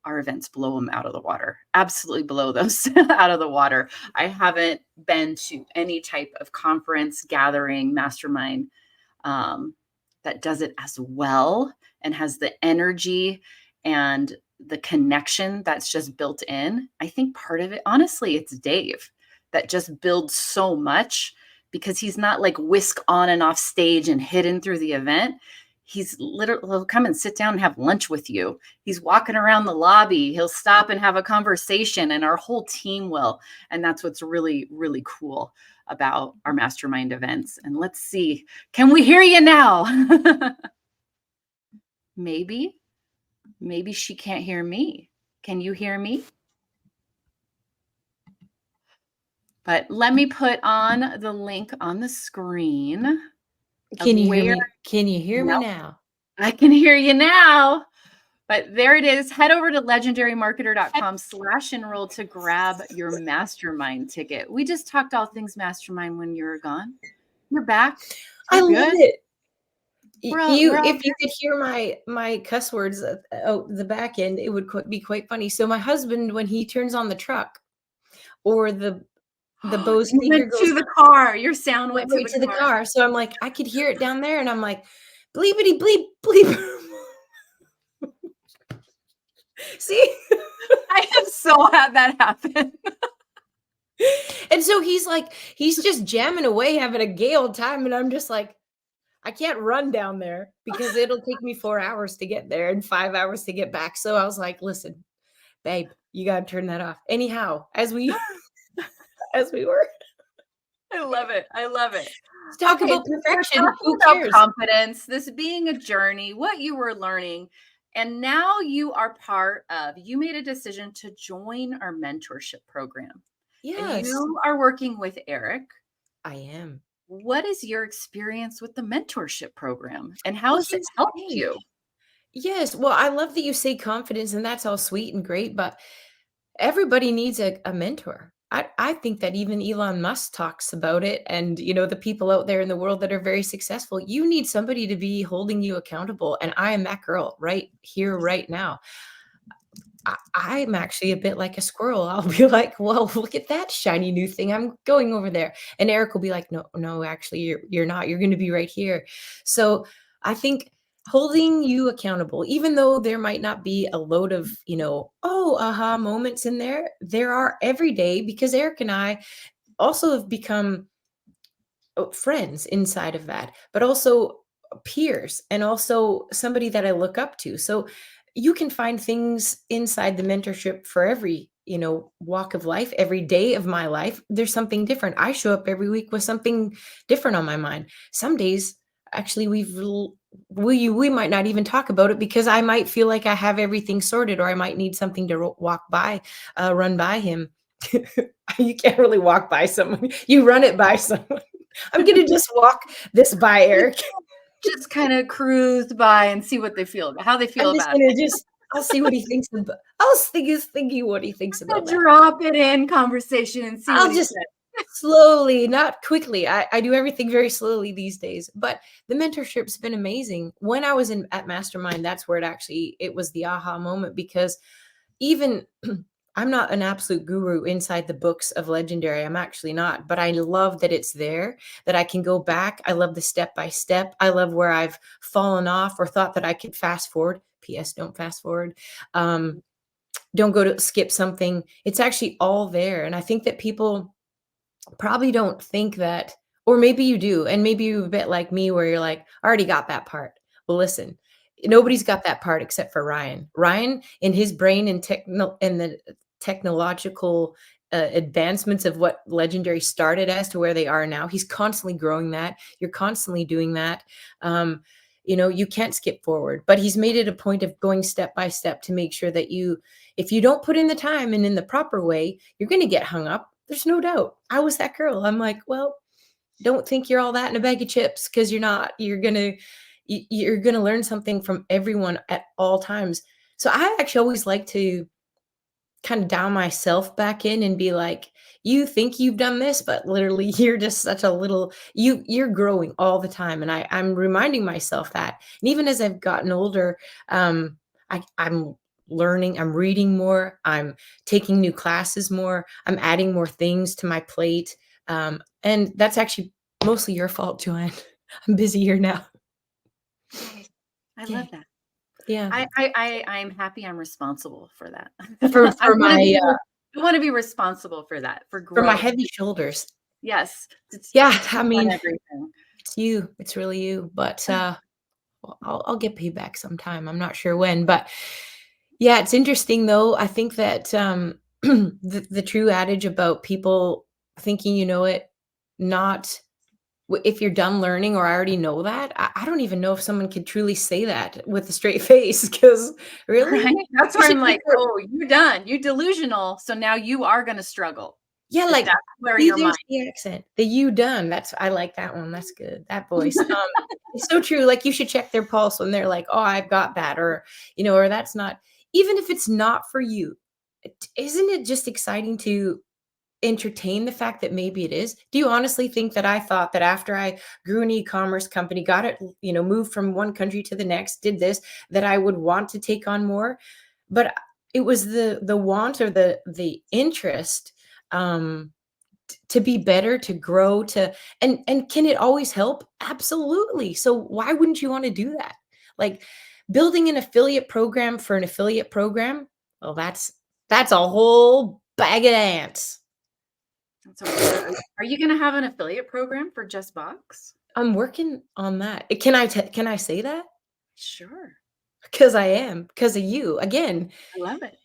our events blow them out of the water, absolutely blow those out of the water. I haven't been to any type of conference, gathering, mastermind that does it as well and has the energy and the connection that's just built in. I think part of it, honestly, it's Dave that just builds so much, because he's not like whisk on and off stage and hidden through the event. He's literally, he'll come and sit down and have lunch with you. He's walking around the lobby. He'll stop and have a conversation, and our whole team will. And that's what's really, really cool about our mastermind events. And let's see, can we hear you now? Maybe she can't hear me. Can you hear me? But let me put on the link on the screen. Can you hear me? Can you hear me now? I can hear you now. But there it is. Head over to legendarymarketer.com/enroll to grab your mastermind ticket. We just talked all things mastermind when you were gone. You're back. I love it. If you could hear my cuss words the back end, it would be quite funny. So my husband, when he turns on the truck, or the Bose speaker goes to the car, your sound went right to the car. So I'm like, I could hear it down there, and I'm like, bleepity bleep bleep. See, I have so had that happen. And so he's just jamming away, having a gay old time, and I'm just like, I can't run down there because it'll take me 4 hours to get there and 5 hours to get back. So I was like, listen, babe, you got to turn that off. Anyhow, as we were. I love it. Let's talk about perfection. Who cares? Confidence, this being a journey, what you were learning. And now you made a decision to join our mentorship program. Yes. And you are working with Eric. I am. What is your experience with the mentorship program, and how has it helped you? Yes. Well, I love that you say confidence, and that's all sweet and great, but everybody needs a mentor. I think that even Elon Musk talks about it, and the people out there in the world that are very successful, you need somebody to be holding you accountable. And I am that girl right here, right now. I'm actually a bit like a squirrel. I'll be like, well, look at that shiny new thing. I'm going over there. And Eric will be like, no, actually, you're not. You're going to be right here. So I think holding you accountable, even though there might not be a load of, aha moments in there are every day, because Eric and I also have become friends inside of that, but also peers, and also somebody that I look up to. So you can find things inside the mentorship for every, walk of life. Every day of my life, there's something different. I show up every week with something different on my mind. Some days, actually, we might not even talk about it, because I might feel like I have everything sorted, or I might need something to run by him. You can't really walk by someone. You run it by someone. I'm going to just walk this by Eric. Just kind of cruise by and see what they feel, how they feel about it. I'll see what he thinks about. I'll thinking what he thinks about. Drop it in conversation and see. I'll just slowly, not quickly. I do everything very slowly these days. But the mentorship's been amazing. When I was at Mastermind, that's where it was the aha moment, because even I'm not an absolute guru inside the books of Legendary. I'm actually not, but I love that it's there, that I can go back. I love the step-by-step. I love where I've fallen off or thought that I could fast forward. P.S. Don't fast forward. don't go to skip something. It's actually all there. And I think that people probably don't think that, or maybe you do, and maybe you're a bit like me where you're like, "I already got that part." Well, listen, nobody's got that part except for Ryan. Ryan, in his brain and the technological advancements of what Legendary started as to where they are now, he's constantly growing that. You're constantly doing that. Um, you can't skip forward, but he's made it a point of going step by step to make sure that if you don't put in the time and in the proper way, you're going to get hung up. There's no doubt. I was that girl. I'm like, well, don't think you're all that in a bag of chips, because you're not. You're gonna learn something from everyone at all times. So I actually always like to kind of dial myself back in and be like, you think you've done this, but literally you're just such a little, you're growing all the time. And I'm reminding myself that. And even as I've gotten older, I'm learning, I'm reading more, I'm taking new classes more, I'm adding more things to my plate. And that's actually mostly your fault, Joanne. I'm busier now. Yay. I Yeah. love that. Yeah. I'm happy I'm responsible for that. For I want to my be I want to be responsible for that, for for my growth. heavy shoulders. Yes, Yeah, to I take on mean, everything. it's you. It's really you. But well, I'll get paid back sometime. I'm not sure when, but yeah, it's interesting though. I think that the true adage about people thinking you know it, not if you're done learning, or I already know that. I don't even know if someone could truly say that with a straight face. Because really, Right? That's you where should I'm check like, their, oh, you're done. You're delusional. So now you are going to struggle. yeah, If like, that's where see, your there's mind. the accent. The "you done." I like that one. That's good. That voice. It's so true. Like, you should check their pulse when they're like, "Oh, I've got that," or "That's not," even if it's not for you. Isn't it just exciting to entertain the fact that maybe it is? Do you honestly think that I thought that after I grew an e-commerce company, got it, moved from one country to the next, did this, that I would want to take on more? But it was the want, or the interest, um to be better, to grow, and can it always help? Absolutely. So why wouldn't you want to do that? Like, building an affiliate program for an affiliate program, well, that's a whole bag of ants. So are you going to have an affiliate program for Just Box? I'm working on that. Can I say that? Sure. Because I am, because of you. Again, I love it.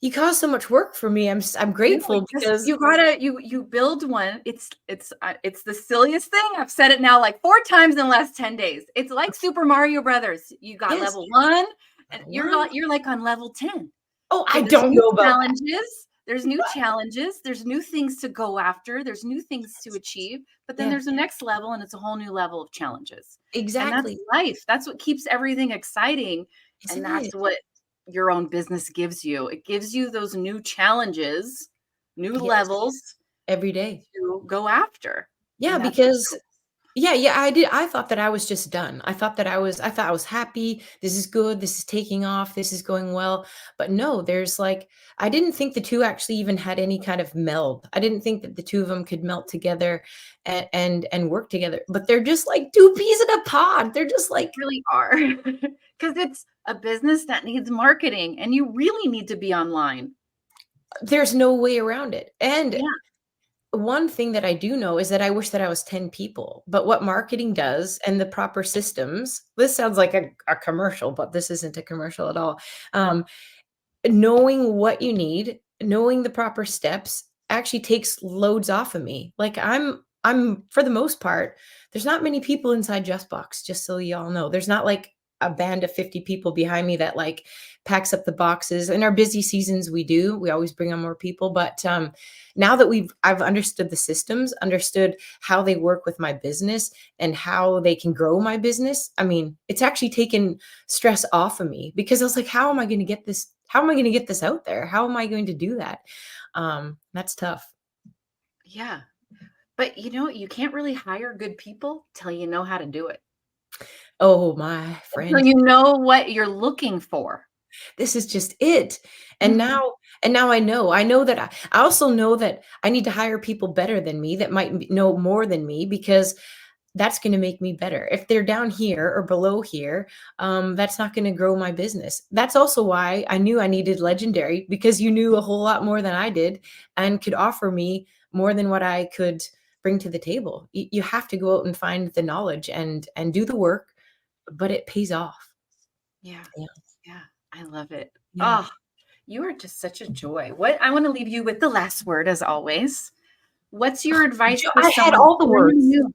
you caused so much work for me. I'm No, grateful because you gotta you build one. It's the silliest thing. I've said it now like 4 times in the last 10 days. It's like Super Mario Brothers. You got yes, level 1, and one. you're like on level 10. Oh, Okay, I don't know about that. there's new challenges, there's new things to go after, there's new things to achieve, but then Yeah, there's a next level and it's a whole new level of challenges. And that's exactly. life. That's what keeps everything exciting. And Isn't that's it? what your own business gives you. It gives you those new challenges, new Yes, levels every day. to go after. Yeah, And that's what because it is. yeah, I did. I thought that I was just done. I thought I was happy. This is good. This is taking off. This is going well. But no, there's like, I didn't think the two actually even had any kind of meld. I didn't think that the two of them could melt together and work together. But they're just like two peas in a pod. They're just like, Really are. Because it's a business that needs marketing and you really need to be online. there's no way around it. And Yeah. one thing that I do know is that I wish that I was 10 people. But what marketing does, and the proper systems, this sounds like a commercial, but this isn't a commercial at all. Um, Knowing what you need, knowing the proper steps actually takes loads off of me. Like, I'm for the most part, there's not many people inside JustBox, just so y'all know. There's not like a band of 50 people behind me that like packs up the boxes. In our busy seasons, we do. We always bring on more people, but now that I've understood the systems, understood how they work with my business and how they can grow my business. I mean, it's actually taken stress off of me, because I was like, how am I going to get this? How am I going to get this out there? How am I going to do that? That's tough. Yeah. But you can't really hire good people till you know how to do it. Oh, my Until friend, you know what you're looking for. this is just it. And Mhm. now I know that I also know that I need to hire people better than me, that might know more than me, because that's going to make me better. If they're down here or below here, that's not going to grow my business. That's also why I knew I needed Legendary, because you knew a whole lot more than I did and could offer me more than what I could bring to the table. You have to go out and find the knowledge and do the work, but it pays off. Yeah. Yeah. Yeah. I love it. Yeah. Oh, you are just such a joy. What I want to leave you with the last word, as always. What's your advice for I had someone all the brand words. new?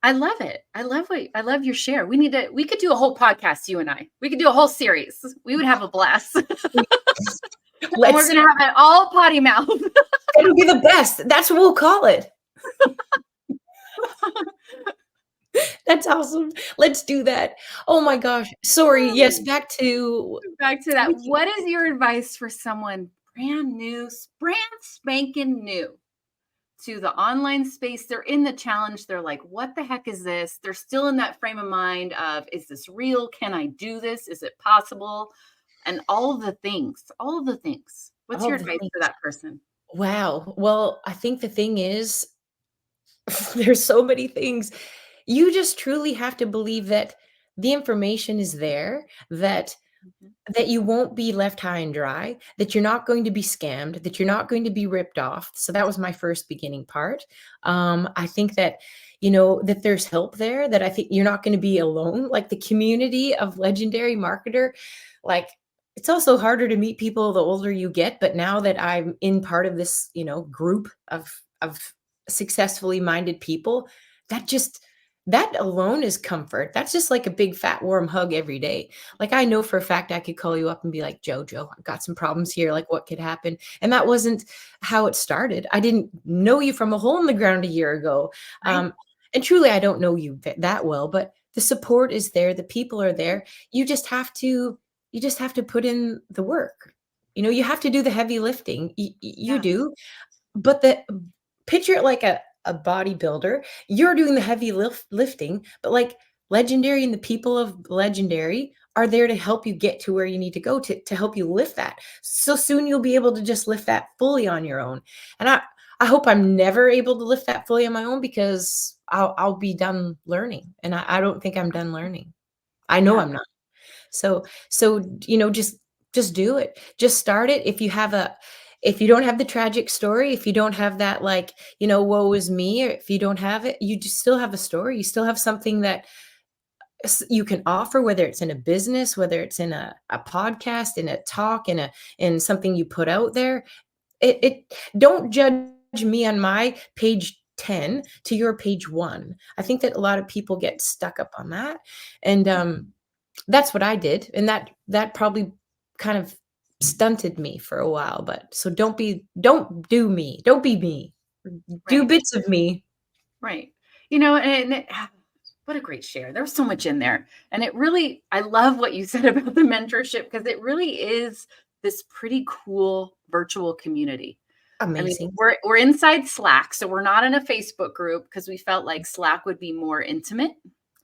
I love it. I love your share. We could do a whole podcast, you and I. We could do a whole series. We would have a blast. And we're Let's, gonna have it all potty mouth. it'll be the best. That's what we'll call it. That's awesome. Let's do that. Oh my gosh. Sorry. Yes, back to Back to that. What is your advice for someone brand new, brand spanking new to the online space? They're in the challenge. They're like, what the heck is this? They're still in that frame of mind of, is this real? Can I do this? Is it possible? And all of the things, all of the things. What's all your the advice things. for that person? Wow. Well, I think the thing is, there's so many things. You just truly have to believe that the information is there, that Mhm. that you won't be left high and dry, that you're not going to be scammed, that you're not going to be ripped off. So that was my first beginning part. I think that, that there's help there, that I think you're not going to be alone. Like the community of Legendary Marketer, like it's also harder to meet people the older you get. But now that I'm in part of this, group of successfully minded people, that just that alone is comfort. That's just like a big fat warm hug every day. Like I know for a fact I could call you up and be like, Jojo, I've got some problems here. Like what could happen? And that wasn't how it started. I didn't know you from a hole in the ground a year ago. Right? And truly, I don't know you that well, but the support is there. The people are there. You just have to put in the work. You have to do the heavy lifting. You Yeah. do. But picture it like a bodybuilder. You're doing the heavy lifting, but like Legendary and the people of Legendary are there to help you get to where you need to go to help you lift that. So soon you'll be able to just lift that fully on your own. And I hope I'm never able to lift that fully on my own, because I'll be done learning. And I don't think I'm done learning. I know Yeah. I'm not. So just do it. Just start it. If you don't have the tragic story, if you don't have that, like, woe is me, or if you don't have it, you just still have a story. You still have something that you can offer, whether it's in a business, whether it's in a podcast, in a talk, in something you put out there. It don't judge me on my page 10 to your page 1. I think that a lot of people get stuck up on that. And that's what I did, and that probably kind of stunted me for a while. But so don't do me. Don't be me. Do Right. bits of me. Right. What a great share. There's so much in there. And I love what you said about the mentorship, because it really is this pretty cool virtual community. I mean, Amazing. we're inside Slack, so we're not in a Facebook group, because we felt like Slack would be more intimate.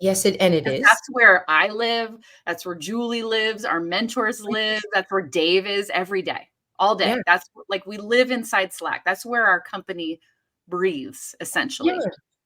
Yes, it is. That's where I live. That's where Julie lives. Our mentors live. That's where Dave is every day, all day. Yeah. That's like, we live inside Slack. That's where our company breathes, Yeah. essentially,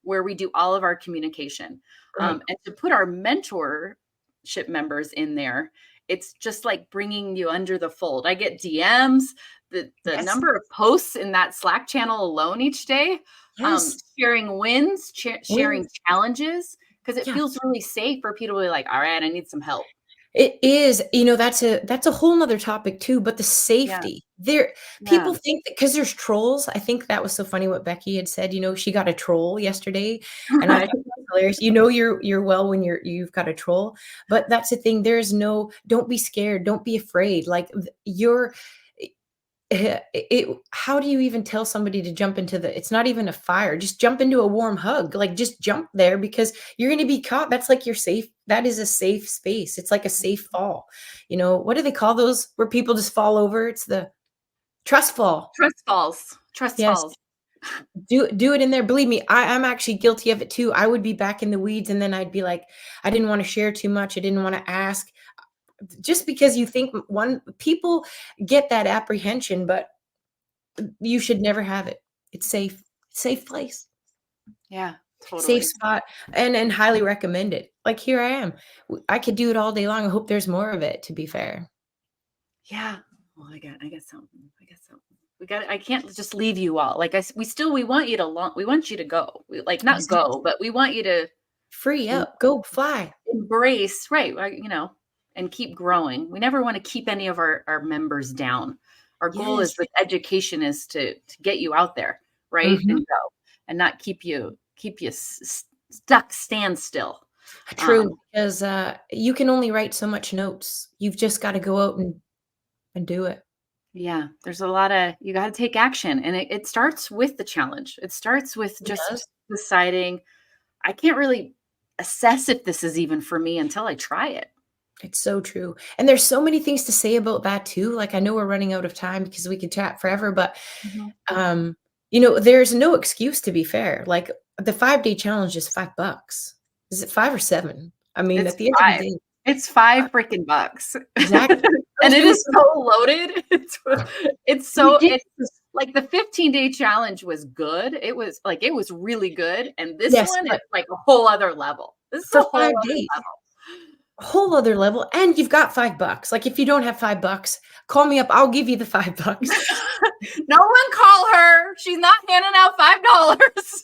where we do all of our communication. Right. And to put our mentorship members in there, it's just like bringing you under the fold. I get DMs, the Yes. number of posts in that Slack channel alone each day, Yes. sharing wins, sharing Wins. challenges, because it Yeah. feels really safe for people to be like, all right, I need some help. It is, that's a whole nother topic too, but the Yeah. safety. People Yeah. think that because there's trolls. I think that was so funny what Becky had said, she got a troll yesterday, and I thought Right. that was hilarious. You're well when you've got a troll, but that's the thing. Don't be scared, don't be afraid. Like how do you even tell somebody to jump into it's not even a fire, just jump into a warm hug, like just jump there, because you're going to be caught. That's like that is a safe space. It's like a safe fall. What do they call those where people just fall over? It's the trust fall. Trust falls. Trust Yes. falls. Do it in there. Believe me, I'm actually guilty of it too. I would be back in the weeds, and then I'd be like, I didn't want to share too much, I didn't want to ask, just because you think people get that apprehension, but you should never have it. It's safe. Safe place. Yeah, safe Totally. spot, and highly recommend it. Like, here I am. I could do it all day long. I hope there's more of it, to be fair. Yeah. Well, I got something. I got something. I can't just leave you all. Like we want you to we want you to go. Not go, but we want you to Free up, go fly. embrace, right? And keep growing. We never want to keep any of our members down. Our goal Yes. is with education is to get you out there, right? Mhm. And go and not keep you stuck, stand still. True, because, you can only write so much notes. You've just gotta go out and do it. Yeah, there's a lot of you got to take action, and it starts with the challenge. It starts with It just does. deciding I can't really assess if this is even for me until I try it. It's so true, and there's so many things to say about that too. Like, I know we're running out of time because we could chat forever, but, Mhm. um, there's no excuse, to be fair. Like, the 5-day challenge is $5. Is it 5 or 7? I mean, It's at the end of the 5. day, It's 5 freaking bucks. exactly. And Those it people is so loaded. It's ridiculous. like the 15-day challenge was good. It was really good, and this Yes, one is but like a whole other level. This is a for whole 5 other days. level. A whole other level, and you've got $5. Like, if you don't have $5, call me up, I'll give you the $5. No one call her. She's not handing out $5.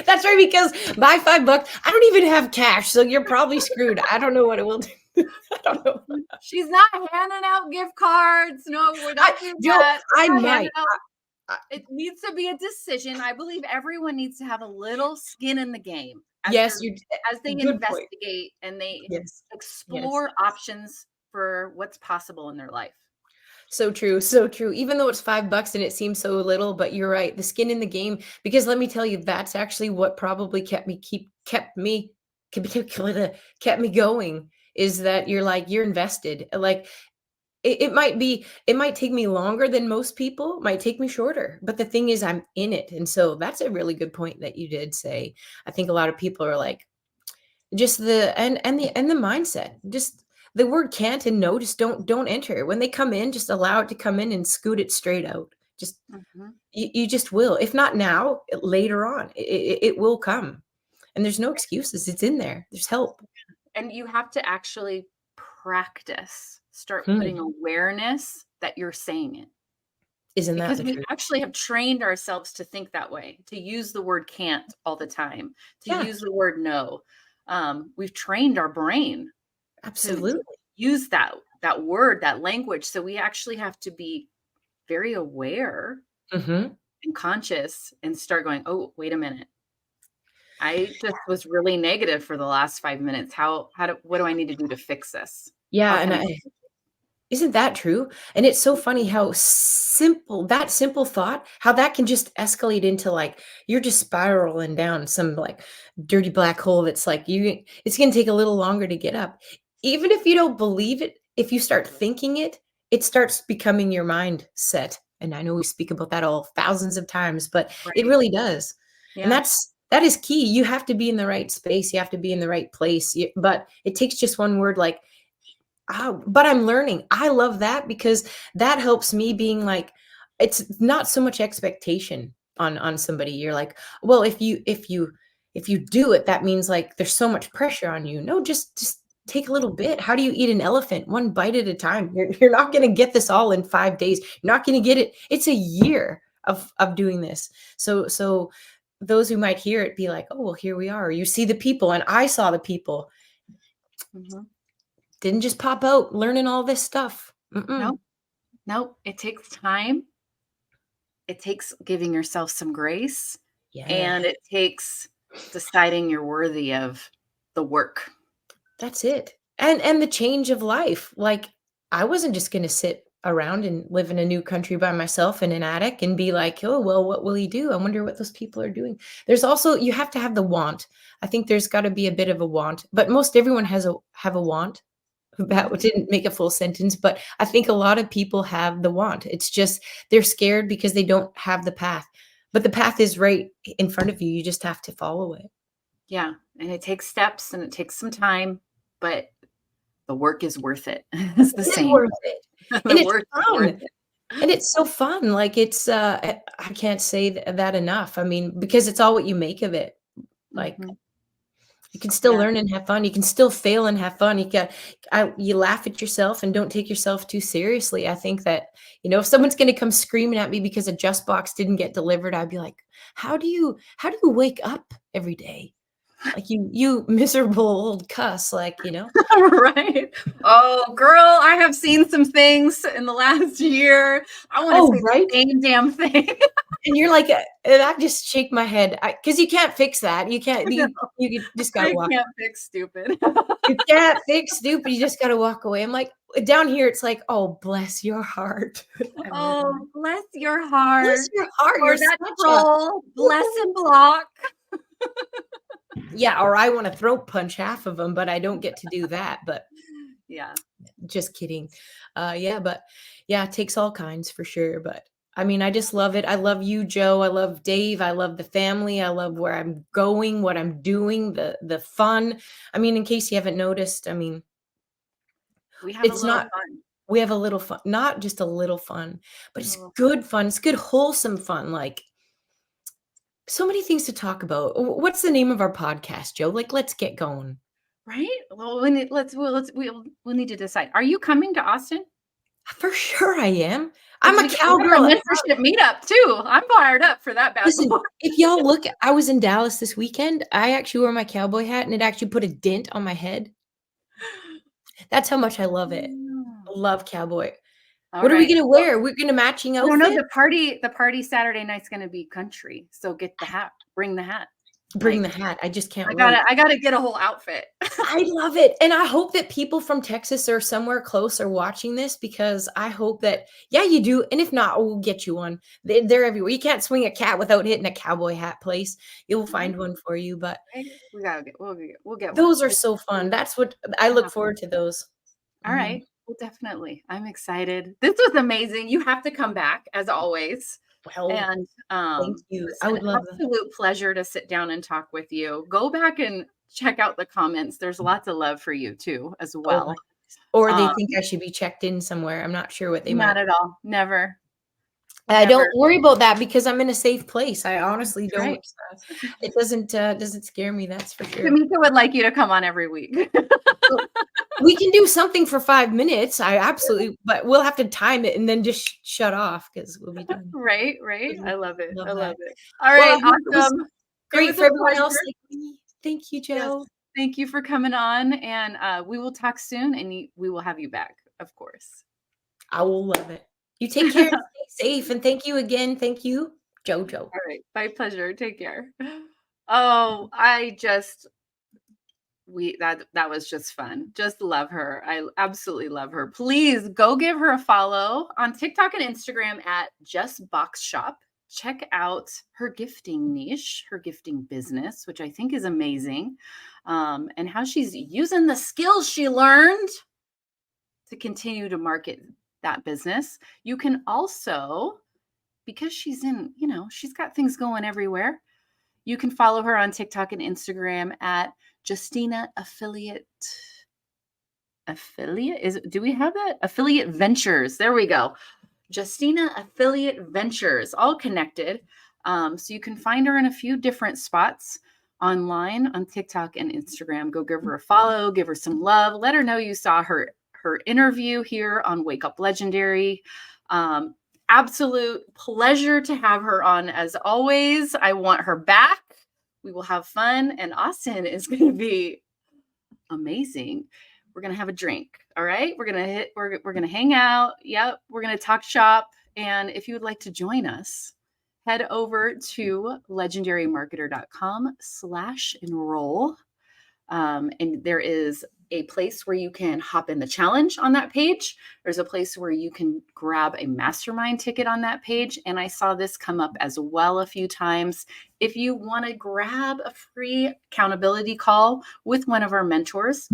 That's right, because my $5, I don't even have cash, so you're probably screwed. I don't know what it will do. I don't know. She's not handing out gift cards. No, we don't do Joe, that. I We're not handing might. out. I It needs to be a decision. I believe everyone needs to have a little skin in the game yes, you as they good point. investigate and they Yes, yes. explore options for what's possible in their life. So true, so true. Even though it's $5 and it seems so little, but you're right, the skin in the game, because let me tell you, that's actually what probably kept me going, is that you're invested. Like, it might take me longer than most people, might take me shorter, but the thing is I'm in it, and so that's a really good point that you did say. I think a lot of people are like, just the mindset, just the word can't and no, just don't enter. When they come in, just allow it to come in and scoot it straight out. Just Mhm. you just will. If not now, later on, it will come, and there's no excuses. It's in there. There's help. And you have to actually practice, start Hmm. putting awareness that you're saying it. Isn't that Because the we truth? actually have trained ourselves to think that way, to use the word can't all the time, to Yeah, use the word no. We've trained our brain to absolutely. use that word, that language. So we actually have to be very aware Hmm. and conscious and start going, oh, wait a minute. I just was really negative for the last 5 minutes. What do I need to do to fix this? How Yeah, and can I? isn't that true? And it's so funny how that simple thought, how that can just escalate into, like, you're just spiraling down some, like, dirty black hole that's like it's gonna take a little longer to get up. Even if you don't believe it, if you start thinking it, it starts becoming your mindset. And I know we speak about that all thousands of times, but it Right. really does. And Yeah. that is key. You have to be in the right space. You have to be in the right place. But it takes just one word, like, oh, but I'm learning. I love that because that helps me being like, it's not so much expectation on somebody. You're like, well, if you do it, that means, like, there's so much pressure on you. No, just take a little bit. How do you eat an elephant? One bite at a time. You're not going to get this all in 5 days. You're not going to get it. It's a year of doing this. So those who might hear it be like, oh, well, here we are. You see the people, and I saw the people. Mhm. Didn't just pop out learning all this stuff. No, Mm-mm. no, it takes time. It takes giving yourself some grace, Yeah, and it takes deciding you're worthy of the work. that's it. And the change of life. Like, I wasn't just gonna sit around and live in a new country by myself in an attic and be like, "Oh, well, what will he do? I wonder what those people are doing." There's also, you have to have the want. I think there's gotta be a bit of a want, but most everyone have a want. That Mhm. didn't make a full sentence, but I think a lot of people have the want. It's just they're scared because they don't have the path. But the path is right in front of you. You just have to follow it. Yeah, and it takes steps and it takes some time, but the work is worth it. It's the It is same. worth it. And The it's work is worth fun. it. And it's so fun. Like it's I can't say that enough. I mean, because it's all what you make of it. Like Mhm. you can still Yeah. learn and have fun. You can still fail and have fun. You laugh at yourself and don't take yourself too seriously. I think that, if someone's going to come screaming at me because a Just Box didn't get delivered, I'd be like, how do you wake up every day? Like you miserable old cuss, Right. Oh, girl, I have seen some things in the last year. I want to Oh, say right? the same damn thing. And you're like, and I just shake my head because you can't fix that. You can't, No, you just got to I walk. can't fix stupid. You can't fix stupid. You just got to walk away. I'm like, down here, it's like, oh, bless your heart. I'm really, Oh, bless your bless heart. your heart. Or You're that such a, troll, bless and block. yeah. Or I want to throat punch half of them, but I don't get to do that. But Yeah. just kidding. Yeah, but yeah, it takes all kinds for sure. But I mean, I just love it. I love you, Joe. I love Dave. I love the family. I love where I'm going, what I'm doing, the fun. I mean, in case you haven't noticed, I mean, We have a it's little not fun. we have a little fun, not just a little fun, A but it's little fun. good fun. It's good, wholesome fun. Like so many things to talk about. What's the name of our podcast, Joe? Like, let's get going. Right? Well, we'll need to decide. Are you coming to Austin? For sure I am. I'm Because a we have our cowgirl. mentorship meetup too. I'm fired up for that bad Listen, boy. if y'all look, I was in Dallas this weekend. I actually wore my cowboy hat and it actually put a dent on my head. That's how much I love it. Mm. I love cowboy. All What are we right. gonna Well, wear? We're gonna matching I don't know. outfit? The party Saturday night's gonna be country. So get the hat. Bring the hat. Bring Like the hat. I just can't I wait. gotta get a whole outfit. I love it. And I hope that people from Texas or somewhere close are watching this because I hope that, yeah, you do. And if not, we'll get you one. They're everywhere. You can't swing a cat without hitting a cowboy hat place. You'll Right? find one for you. But Right? We'll get one. those are so fun. That's what I We'll look have one. forward to those. All Mhm. right. Well, definitely. I'm excited. This was amazing. You have to come back as always. Well, And thank it you. was I an would love that. absolute pleasure to sit down and talk with you. Go back and check out the comments. There's lots of love for you too, as Oh my, well. or they Um, think I should be checked in somewhere. I'm not sure what they Not might. at all. Never, I don't never. worry about that because I'm in a safe place. I honestly That's right. don't. It doesn't scare me. That's for sure. Tamika would like you to come on every week. Well, we can do something for 5 minutes. I absolutely, but we'll have to time it and then just shut off because we'll be done. Right, right. Mhm. I love it. Love I love that. it. All Well, I right, hope it was awesome. It great was for a everyone else pleasure. like me. Thank you, Yes. Joe. Thank you for coming on, and we will talk soon, and we will have you back, of course. I will love it. You take care and stay safe, and thank you again. Thank you, Jojo. All right. My pleasure. Take care. Oh, that was just fun. Just love her. I absolutely love her. Please go give her a follow on TikTok and Instagram at Just Box Shop. Check out her gifting niche, her gifting business, which I think is amazing, and how she's using the skills she learned to continue to market that business. You can also, because she's got things going everywhere. You can follow her on TikTok and Instagram at Justina do we have that? Affiliate Ventures. There we go. Justina Affiliate Ventures, all connected. So you can find her in a few different spots online on TikTok and Instagram. Go give her a follow, give her some love. Let her know you saw her interview here on Wake Up Legendary. Absolute pleasure to have her on as always. I want her back. We will have fun, and Austin is going to be amazing. We're going to have a drink. All right. We're going to hang out. Yep. We're going to talk shop. And if you would like to join us, head over to legendarymarketer.com/enroll. And there is a place where you can hop in the challenge on that page. There's a place where you can grab a mastermind ticket on that page. And I saw this come up as well a few times. If you want to grab a free accountability call with one of our mentors,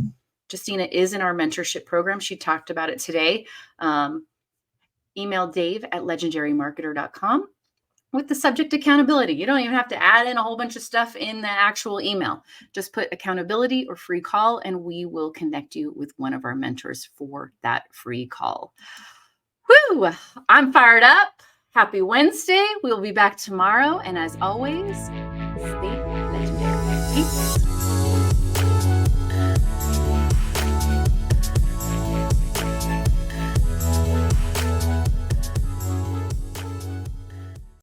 Justina is in our mentorship program. She talked about it today. Email Dave at legendarymarketer.com with the subject accountability. You don't even have to add in a whole bunch of stuff in the actual email. Just put accountability or free call, and we will connect you with one of our mentors for that free call. Woo! Woo! I'm fired up. Happy Wednesday. We'll be back tomorrow. And as always, stay legendary. Peace.